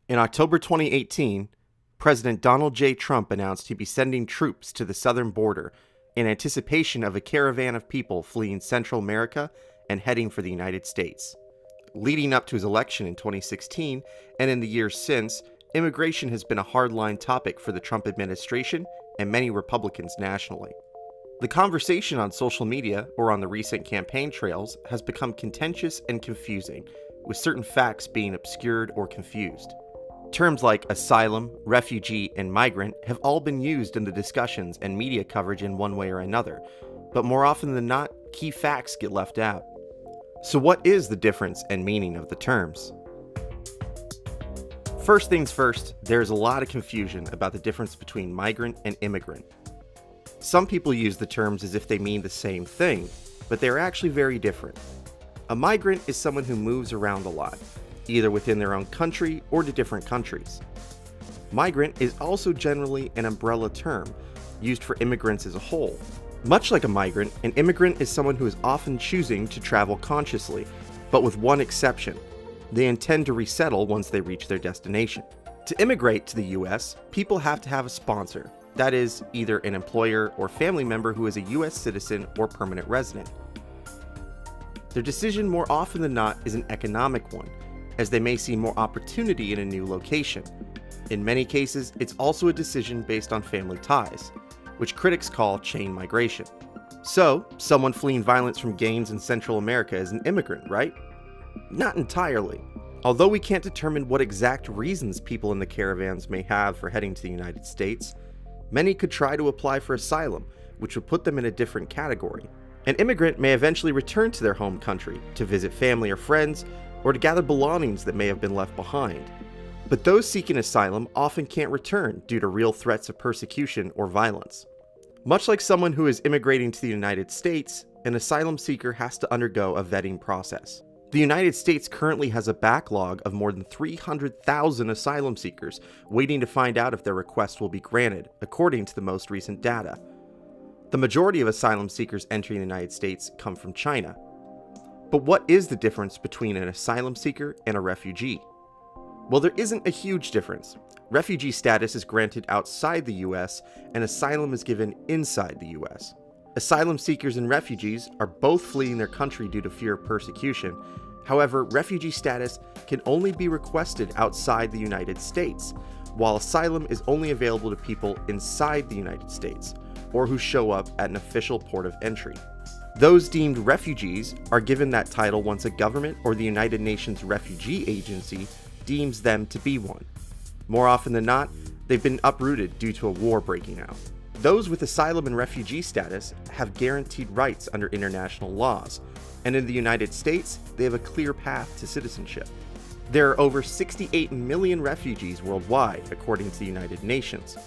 In October 2018, President Donald J. Trump announced he'd be sending troops to the southern border in anticipation of a caravan of people fleeing Central America and heading for the United States. Leading up to his election in 2016 and in the years since, immigration has been a hardline topic for the Trump administration and many Republicans nationally. The conversation on social media or on the recent campaign trails has become contentious and confusing, with certain facts being obscured or confused. Terms like asylum, refugee, and migrant have all been used in the discussions and media coverage in one way or another, but more often than not, key facts get left out. So what is the difference and meaning of the terms? First things first, there's a lot of confusion about the difference between migrant and immigrant. Some people use the terms as if they mean the same thing, but they're actually very different. A migrant is someone who moves around a lot, either within their own country or to different countries. Migrant is also generally an umbrella term, used for immigrants as a whole. Much like a migrant, an immigrant is someone who is often choosing to travel consciously, but with one exception. They intend to resettle once they reach their destination. To immigrate to the US, people have to have a sponsor, that is, either an employer or family member who is a US citizen or permanent resident. Their decision more often than not is an economic one, as they may see more opportunity in a new location. In many cases, it's also a decision based on family ties, which critics call chain migration. So, someone fleeing violence from gangs in Central America is an immigrant, right? Not entirely. Although we can't determine what exact reasons people in the caravans may have for heading to the United States, many could try to apply for asylum, which would put them in a different category. An immigrant may eventually return to their home country to visit family or friends, or to gather belongings that may have been left behind. But those seeking asylum often can't return due to real threats of persecution or violence. Much like someone who is immigrating to the United States, an asylum seeker has to undergo a vetting process. The United States currently has a backlog of more than 300,000 asylum seekers waiting to find out if their request will be granted, according to the most recent data. The majority of asylum seekers entering the United States come from China. But what is the difference between an asylum seeker and a refugee? Well, there isn't a huge difference. Refugee status is granted outside the US, and asylum is given inside the US. Asylum seekers and refugees are both fleeing their country due to fear of persecution. However, refugee status can only be requested outside the United States, while asylum is only available to people inside the United States, or who show up at an official port of entry. Those deemed refugees are given that title once a government or the United Nations Refugee Agency deems them to be one. More often than not, they've been uprooted due to a war breaking out. Those with asylum and refugee status have guaranteed rights under international laws, and in the United States, they have a clear path to citizenship. There are over 68 million refugees worldwide, according to the United Nations.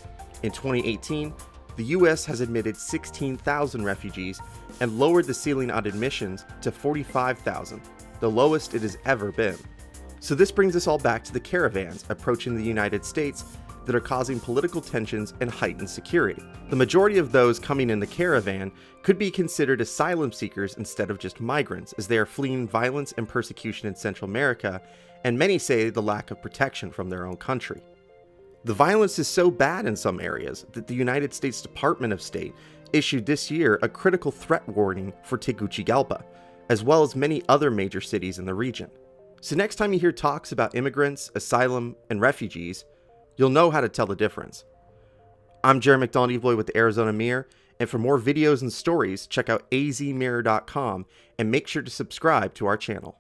In 2018, the US has admitted 16,000 refugees and lowered the ceiling on admissions to 45,000, the lowest it has ever been. So this brings us all back to the caravans approaching the United States that are causing political tensions and heightened security. The majority of those coming in the caravan could be considered asylum seekers instead of just migrants, as they are fleeing violence and persecution in Central America, and many say the lack of protection from their own country. The violence is so bad in some areas that the United States Department of State issued this year a critical threat warning for Tegucigalpa, as well as many other major cities in the region. So next time you hear talks about immigrants, asylum, and refugees, you'll know how to tell the difference. I'm Jerry McDonald-Evoy with the Arizona Mirror, and for more videos and stories, check out azmirror.com and make sure to subscribe to our channel.